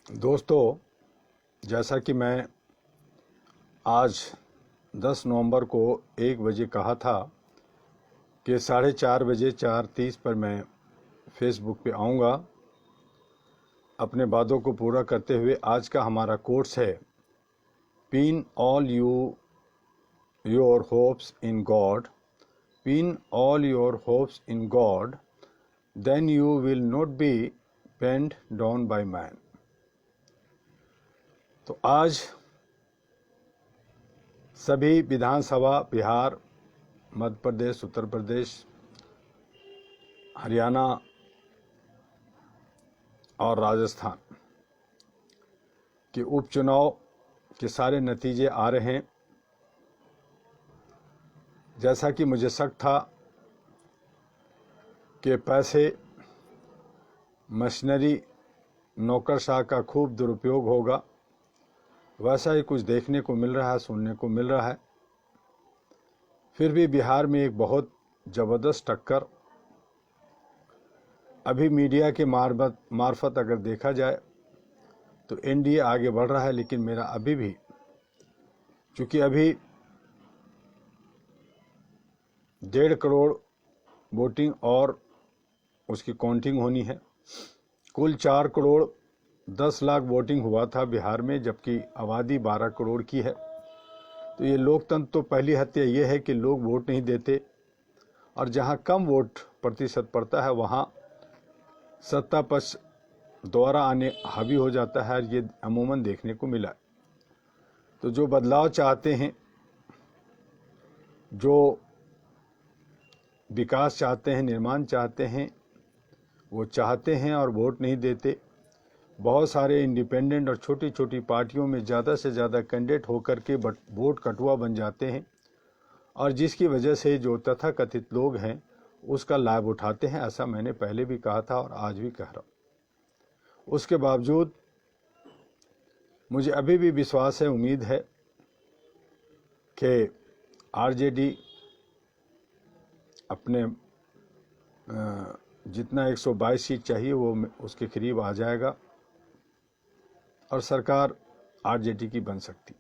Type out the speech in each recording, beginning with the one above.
दोस्तों, जैसा कि मैं आज 10 नवंबर को 1 बजे कहा था कि 4:30 बजे 4:30 पर मैं फेसबुक पे आऊँगा। अपने वादों को पूरा करते हुए आज का हमारा कोट्स है, pin all your hopes in God, pin all your hopes in God, then you will not be pained down by man. तो आज सभी विधानसभा, बिहार, मध्य प्रदेश, उत्तर प्रदेश, हरियाणा और राजस्थान के उपचुनाव के सारे नतीजे आ रहे हैं। जैसा कि मुझे शक था कि पैसे, मशीनरी, नौकरशाह का खूब दुरुपयोग होगा, वैसा ही कुछ देखने को मिल रहा है, सुनने को मिल रहा है। फिर भी बिहार में एक बहुत ज़बरदस्त टक्कर अभी मीडिया के मार्फत अगर देखा जाए तो एनडीए आगे बढ़ रहा है, लेकिन मेरा अभी भी, चूँकि अभी 1.5 करोड़ वोटिंग और उसकी काउंटिंग होनी है। कुल 4 करोड़ 10 लाख वोटिंग हुआ था बिहार में, जबकि आबादी 12 करोड़ की है। तो ये लोकतंत्र तो पहली हत्या ये है कि लोग वोट नहीं देते, और जहाँ कम वोट प्रतिशत पड़ता है वहाँ सत्ता पक्ष द्वारा आने हावी हो जाता है। ये अमूमन देखने को मिला। तो जो बदलाव चाहते हैं, जो विकास चाहते हैं, निर्माण चाहते हैं, वो चाहते हैं और वोट नहीं देते। बहुत सारे इंडिपेंडेंट और छोटी छोटी पार्टियों में ज़्यादा से ज़्यादा कैंडिडेट होकर के वोट कटुआ बन जाते हैं, और जिसकी वजह से जो तथाकथित लोग हैं उसका लाभ उठाते हैं। ऐसा मैंने पहले भी कहा था और आज भी कह रहा हूँ। उसके बावजूद मुझे अभी भी विश्वास है, उम्मीद है कि आरजेडी अपने जितना 122 सीट चाहिए वो उसके करीब आ जाएगा और सरकार आरजेडी की बन सकती।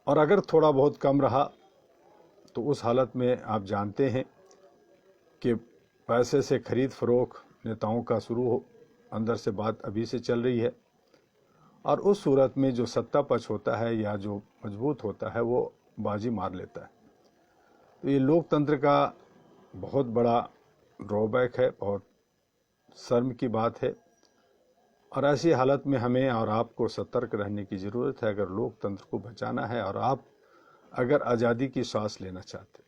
और अगर थोड़ा बहुत कम रहा तो उस हालत में आप जानते हैं कि पैसे से खरीद फरोख्त नेताओं का शुरू हो, अंदर से बात अभी से चल रही है। और उस सूरत में जो सत्ता पक्ष होता है या जो मजबूत होता है वो बाजी मार लेता है। तो ये लोकतंत्र का बहुत बड़ा ड्रॉबैक है, बहुत शर्म की बात है। और ऐसी हालत में हमें और आपको सतर्क रहने की ज़रूरत है, अगर लोकतंत्र को बचाना है और आप अगर आज़ादी की सांस लेना चाहते।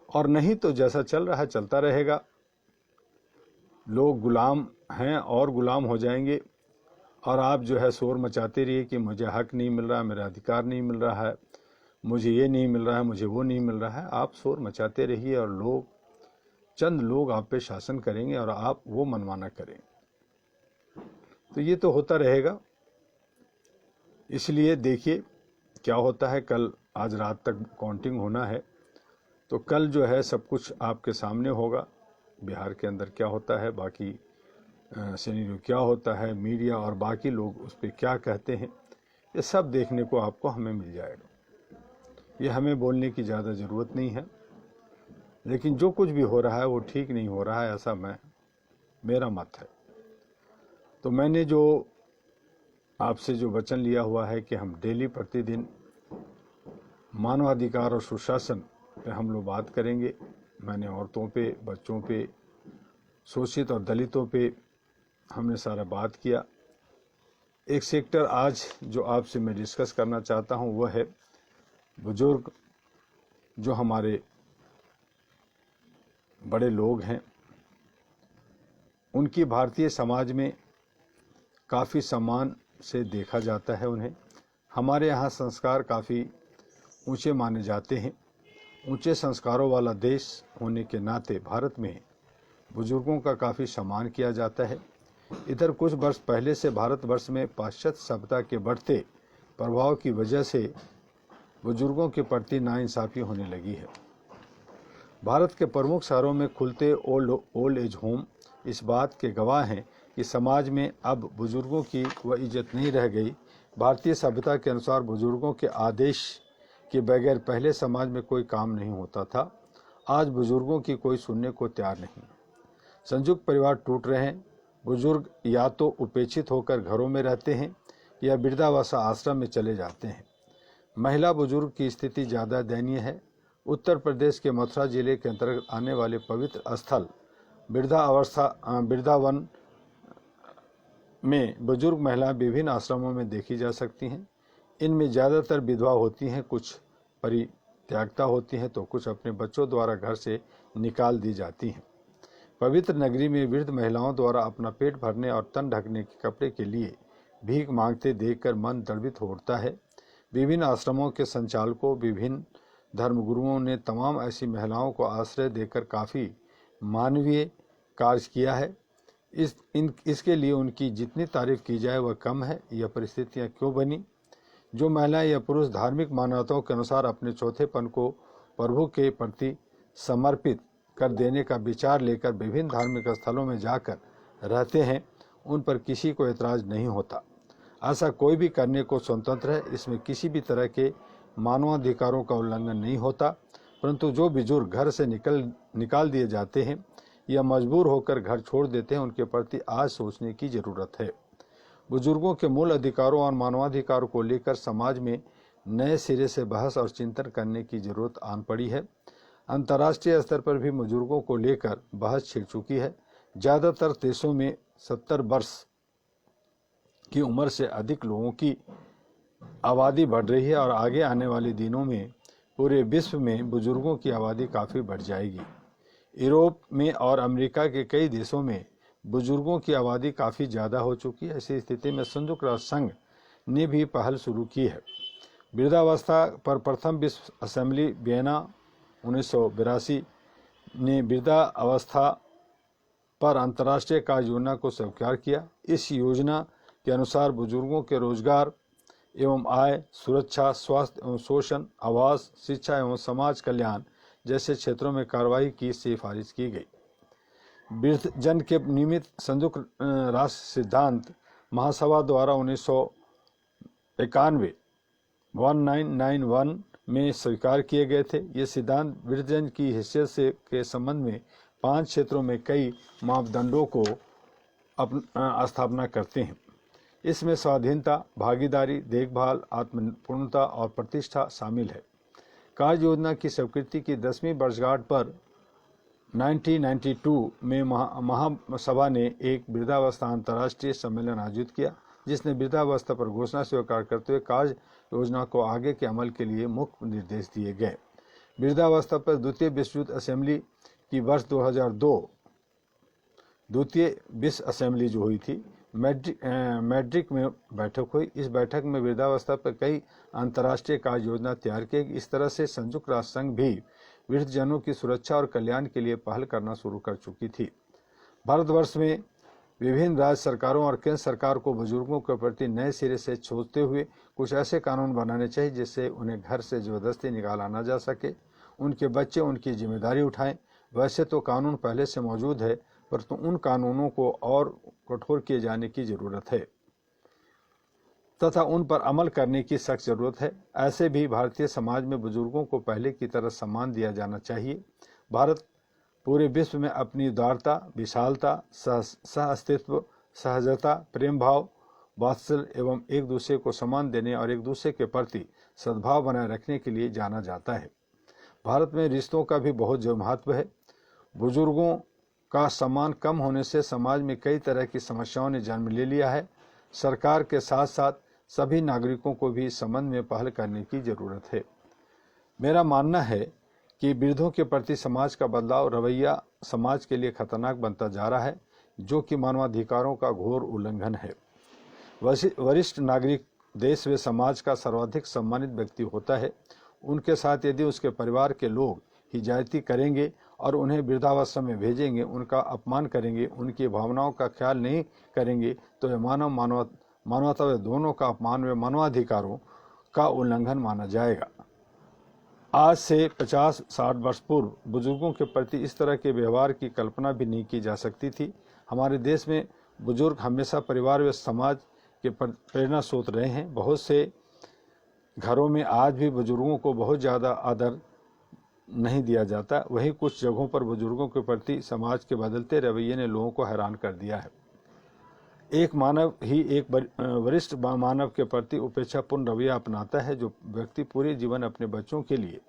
और नहीं तो जैसा चल रहा है चलता रहेगा। लोग गुलाम हैं और गुलाम हो जाएंगे, और आप जो है शोर मचाते रहिए कि मुझे हक नहीं मिल रहा है, मेरा अधिकार नहीं मिल रहा है, मुझे ये नहीं मिल रहा है, मुझे वो नहीं मिल रहा है। आप शोर मचाते रहिए और चंद लोग आप पे शासन करेंगे और आप वो मनमाना करेंगे। तो ये तो होता रहेगा। इसलिए देखिए क्या होता है। आज रात तक काउंटिंग होना है, तो कल जो है सब कुछ आपके सामने होगा। बिहार के अंदर क्या होता है, बाकी सिनेरियो क्या होता है, मीडिया और बाकी लोग उस पर क्या कहते हैं, ये सब देखने को आपको हमें मिल जाएगा। ये हमें बोलने की ज़्यादा ज़रूरत नहीं है। लेकिन जो कुछ भी हो रहा है वो ठीक नहीं हो रहा है, ऐसा मेरा मत है। तो मैंने जो आपसे जो वचन लिया हुआ है कि हम डेली प्रतिदिन मानवाधिकार और सुशासन पे हम लोग बात करेंगे। मैंने औरतों पे, बच्चों पे, शोषित और दलितों पे हमने सारा बात किया। एक सेक्टर आज जो आपसे मैं डिस्कस करना चाहता हूँ वह है बुजुर्ग, जो हमारे बड़े लोग हैं। उनकी भारतीय समाज में काफ़ी सम्मान से देखा जाता है उन्हें। हमारे यहाँ संस्कार काफ़ी ऊंचे माने जाते हैं। ऊंचे संस्कारों वाला देश होने के नाते भारत में बुजुर्गों का काफ़ी सम्मान किया जाता है। इधर कुछ वर्ष पहले से भारतवर्ष में पाश्चात्य सभ्यता के बढ़ते प्रभाव की वजह से बुजुर्गों के प्रति नाइंसाफ़ी होने लगी है। भारत के प्रमुख शहरों में खुलते ओल्ड एज होम इस बात के गवाह हैं कि समाज में अब बुजुर्गों की वह इज्जत नहीं रह गई। भारतीय सभ्यता के अनुसार बुजुर्गों के आदेश के बगैर पहले समाज में कोई काम नहीं होता था। आज बुजुर्गों की कोई सुनने को तैयार नहीं। संयुक्त परिवार टूट रहे हैं। बुजुर्ग या तो उपेक्षित होकर घरों में रहते हैं या वृद्धावस्था आश्रम में चले जाते हैं। महिला बुजुर्ग की स्थिति ज़्यादा दयनीय है। उत्तर प्रदेश के मथुरा जिले के अंतर्गत आने वाले पवित्र स्थल वृंदावन में बुजुर्ग महिलाएं विभिन्न आश्रमों में देखी जा सकती हैं। इनमें ज़्यादातर विधवा होती हैं, कुछ परित्यागता होती हैं तो कुछ अपने बच्चों द्वारा घर से निकाल दी जाती हैं। पवित्र नगरी में वृद्ध महिलाओं द्वारा अपना पेट भरने और तन ढकने के कपड़े के लिए भीख मांगते देखकर मन द्रवित हो उठता है। विभिन्न आश्रमों के संचालकों, विभिन्न धर्मगुरुओं ने तमाम ऐसी महिलाओं को आश्रय देकर काफ़ी मानवीय कार्य किया है। इसके लिए उनकी जितनी तारीफ की जाए वह कम है। यह परिस्थितियाँ क्यों बनी? जो महिलाएं या पुरुष धार्मिक मान्यताओं के अनुसार अपने चौथेपन को प्रभु के प्रति समर्पित कर देने का विचार लेकर विभिन्न धार्मिक स्थलों में जाकर रहते हैं, उन पर किसी को एतराज़ नहीं होता। ऐसा कोई भी करने को स्वतंत्र है। इसमें किसी भी तरह के मानवाधिकारों का उल्लंघन नहीं होता। परंतु जो बुजुर्ग घर से निकाल दिए जाते हैं या मजबूर होकर घर छोड़ देते हैं, उनके प्रति आज सोचने की ज़रूरत है। बुजुर्गों के मूल अधिकारों और मानवाधिकारों को लेकर समाज में नए सिरे से बहस और चिंतन करने की जरूरत आन पड़ी है। अंतर्राष्ट्रीय स्तर पर भी बुजुर्गों को लेकर बहस छिड़ चुकी है। ज़्यादातर देशों में 70 वर्ष की उम्र से अधिक लोगों की आबादी बढ़ रही है और आगे आने वाले दिनों में पूरे विश्व में बुजुर्गों की आबादी काफ़ी बढ़ जाएगी। यूरोप में और अमेरिका के कई देशों में बुजुर्गों की आबादी काफ़ी ज़्यादा हो चुकी है। ऐसी स्थिति में संयुक्त राष्ट्र संघ ने भी पहल शुरू की है। वृद्धावस्था पर प्रथम विश्व असेंबली वियना 1982 ने वृद्धावस्था पर अंतर्राष्ट्रीय कार्य योजना को स्वीकार किया। इस योजना के अनुसार बुजुर्गों के रोजगार एवं आय, सुरक्षा, स्वास्थ्य एवं शोषण, आवास, शिक्षा एवं समाज कल्याण जैसे क्षेत्रों में कार्रवाई की सिफारिश की गई। वृद्धजन के निमित्त संयुक्त राष्ट्र सिद्धांत महासभा द्वारा 1991 में स्वीकार किए गए थे। ये सिद्धांत वृद्धजन की हैसियत के संबंध में 5 क्षेत्रों में कई मापदंडों को स्थापना करते हैं। इसमें स्वाधीनता, भागीदारी, देखभाल, आत्मपूर्णता और प्रतिष्ठा शामिल है। कार्य योजना की स्वीकृति की 10वीं वर्षगांठ पर 1992 में महासभा ने एक वृद्धावस्था अंतर्राष्ट्रीय सम्मेलन आयोजित किया, जिसने वृद्धावस्था पर घोषणा स्वीकार करते हुए कार्य योजना को आगे के अमल के लिए मुख्य निर्देश दिए गए। वृद्धावस्था पर द्वितीय विश्व युद्ध असेंबली की वर्ष 2002 द्वितीय विश्व असेंबली जो हुई थी मैड्रिड में बैठक हुई। इस बैठक में वृद्धावस्था पर कई अंतर्राष्ट्रीय कार्य योजना तैयार की। इस तरह से संयुक्त राष्ट्र संघ भी वृद्धजनों की सुरक्षा और कल्याण के लिए पहल करना शुरू कर चुकी थी। भारतवर्ष में विभिन्न राज्य सरकारों और केंद्र सरकार को बुजुर्गों के प्रति नए सिरे से सोचते हुए कुछ ऐसे कानून बनाने चाहिए जिससे उन्हें घर से जबरदस्ती निकाला ना जा सके। उनके बच्चे उनकी जिम्मेदारी उठाएं। वैसे तो कानून पहले से मौजूद है, परंतु उन कानूनों को और कठोर किए जाने की जरूरत है तथा उन पर अमल करने की सख्त जरूरत है। ऐसे भी भारतीय समाज में बुजुर्गों को पहले की तरह सम्मान दिया जाना चाहिए। भारत पूरे विश्व में अपनी उदारता, विशालता, सह-अस्तित्व, सहजता, प्रेम भाव, वात्सल्य एवं एक दूसरे को सम्मान देने और एक दूसरे के प्रति सद्भाव बनाए रखने के लिए जाना जाता है। भारत में रिश्तों का भी बहुत महत्व है। बुजुर्गों का सम्मान कम होने से समाज में कई तरह की समस्याओं ने जन्म ले लिया है। सरकार के साथ साथ सभी नागरिकों को भी इस संबंध में पहल करने की जरूरत है। मेरा मानना है कि वृद्धों के प्रति समाज का बदलाव रवैया समाज के लिए खतरनाक बनता जा रहा है, जो कि मानवाधिकारों का घोर उल्लंघन है। वरिष्ठ नागरिक देश व समाज का सर्वाधिक सम्मानित व्यक्ति होता है। उनके साथ यदि उसके परिवार के लोग ही ज्यादती करेंगे और उन्हें वृद्धावस्था में भेजेंगे, उनका अपमान करेंगे, उनकी भावनाओं का ख्याल नहीं करेंगे, तो यह मानवता व दोनों का अपमान व मानवाधिकारों का उल्लंघन माना जाएगा। आज से 50-60 वर्ष पूर्व बुजुर्गों के प्रति इस तरह के व्यवहार की कल्पना भी नहीं की जा सकती थी। हमारे देश में बुजुर्ग हमेशा परिवार व समाज के प्रेरणा स्रोत रहे हैं। बहुत से घरों में आज भी बुजुर्गों को बहुत ज़्यादा आदर नहीं दिया जाता। वहीं कुछ जगहों पर बुजुर्गों के प्रति समाज के बदलते रवैये ने लोगों को हैरान कर दिया है। एक मानव ही एक वरिष्ठ मानव के प्रति उपेक्षापूर्ण रवैया अपनाता है। जो व्यक्ति पूरे जीवन अपने बच्चों के लिए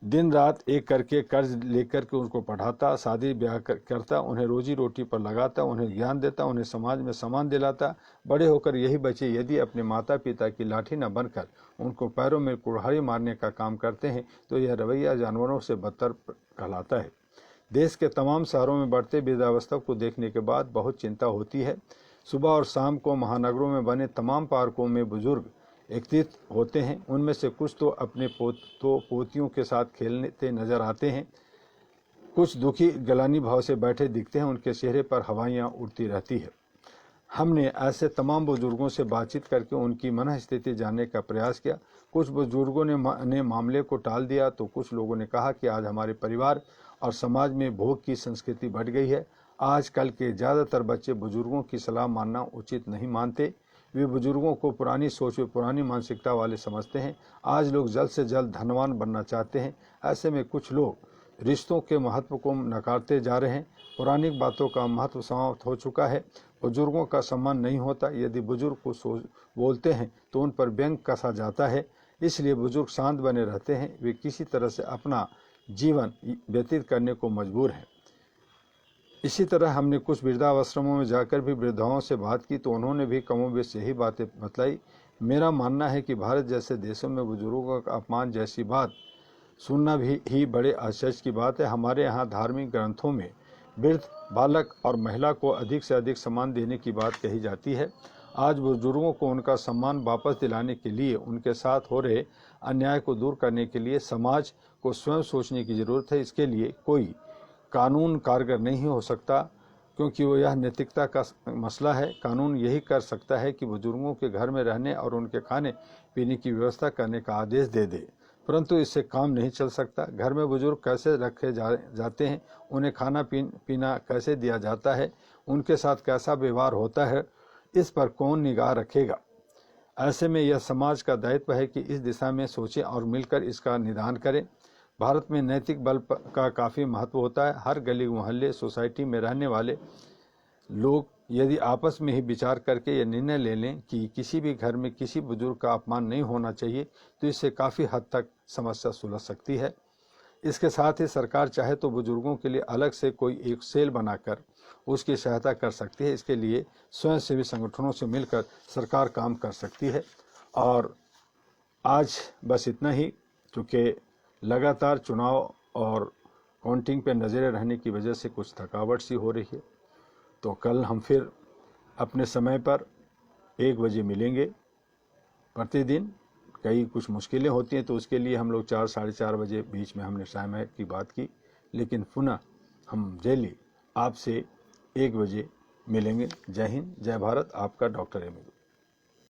दिन रात एक करके कर्ज लेकर के उनको पढ़ाता, शादी ब्याह करता, उन्हें रोजी रोटी पर लगाता, उन्हें ज्ञान देता, उन्हें समाज में सम्मान दिलाता, बड़े होकर यही बच्चे यदि अपने माता पिता की लाठी न बनकर उनको पैरों में कुल्हाड़ी मारने का काम करते हैं तो यह रवैया जानवरों से बदतर कहलाता है। देश के तमाम शहरों में बढ़ते वृद्धावस्था को देखने के बाद बहुत चिंता होती है। सुबह और शाम को महानगरों में बने तमाम पार्कों में बुजुर्ग एकत्रित होते हैं। उनमें से कुछ तो अपने पोतियों के साथ खेलते नजर आते हैं, कुछ दुखी गलानी भाव से बैठे दिखते हैं। उनके चेहरे पर हवाइयाँ उड़ती रहती है। हमने ऐसे तमाम बुजुर्गों से बातचीत करके उनकी मन स्थिति जानने का प्रयास किया। कुछ बुजुर्गों ने मामले को टाल दिया तो कुछ लोगों ने कहा कि आज हमारे परिवार और समाज में भोग की संस्कृति बढ़ गई है। आजकल के ज़्यादातर बच्चे बुजुर्गों की सलाह मानना उचित नहीं मानते। वे बुजुर्गों को पुरानी सोच व पुरानी मानसिकता वाले समझते हैं। आज लोग जल्द से जल्द धनवान बनना चाहते हैं। ऐसे में कुछ लोग रिश्तों के महत्व को नकारते जा रहे हैं। पुरानी बातों का महत्व समाप्त हो चुका है। बुजुर्गों का सम्मान नहीं होता। यदि बुजुर्ग को बोलते हैं तो उन पर व्यंग कसा जाता है। इसलिए बुजुर्ग शांत बने रहते हैं। वे किसी तरह से अपना जीवन व्यतीत करने को मजबूर हैं। इसी तरह हमने कुछ वृद्धाश्रमों में जाकर भी वृद्धाओं से बात की तो उन्होंने भी कमोबेश यही बातें बतलाई। मेरा मानना है कि भारत जैसे देशों में बुजुर्गों का अपमान जैसी बात सुनना भी ही बड़े आश्चर्य की बात है। हमारे यहाँ धार्मिक ग्रंथों में वृद्ध, बालक और महिला को अधिक से अधिक सम्मान देने की बात कही जाती है। आज बुजुर्गों को उनका सम्मान वापस दिलाने के लिए, उनके साथ हो रहे अन्याय को दूर करने के लिए समाज को स्वयं सोचने की जरूरत है। इसके लिए कोई कानून कारगर नहीं हो सकता, क्योंकि वो यह नैतिकता का मसला है। कानून यही कर सकता है कि बुजुर्गों के घर में रहने और उनके खाने पीने की व्यवस्था करने का आदेश दे दे, परंतु इससे काम नहीं चल सकता। घर में बुजुर्ग कैसे रखे जाते हैं, उन्हें खाना पीना कैसे दिया जाता है, उनके साथ कैसा व्यवहार होता है, इस पर कौन निगाह रखेगा। ऐसे में यह समाज का दायित्व है कि इस दिशा में सोचें और मिलकर इसका निदान करें। भारत में नैतिक बल का काफ़ी महत्व होता है। हर गली मोहल्ले सोसाइटी में रहने वाले लोग यदि आपस में ही विचार करके यह निर्णय ले लें कि किसी भी घर में किसी बुजुर्ग का अपमान नहीं होना चाहिए तो इससे काफ़ी हद तक समस्या सुलझ सकती है। इसके साथ ही सरकार चाहे तो बुजुर्गों के लिए अलग से कोई एक सेल बनाकर उसकी सहायता कर सकती है। इसके लिए स्वयंसेवी संगठनों से मिलकर सरकार काम कर सकती है। और आज बस इतना ही, क्योंकि लगातार चुनाव और काउंटिंग पे नज़रें रहने की वजह से कुछ थकावट सी हो रही है। तो कल हम फिर अपने समय पर 1 बजे मिलेंगे। प्रतिदिन कई कुछ मुश्किलें होती हैं तो उसके लिए हम लोग 4 साढ़े 4 बजे बीच में हमने समय की बात की, लेकिन पुनः हम डेली आपसे 1 बजे मिलेंगे। जय हिंद, जय भारत। आपका डॉक्टर एम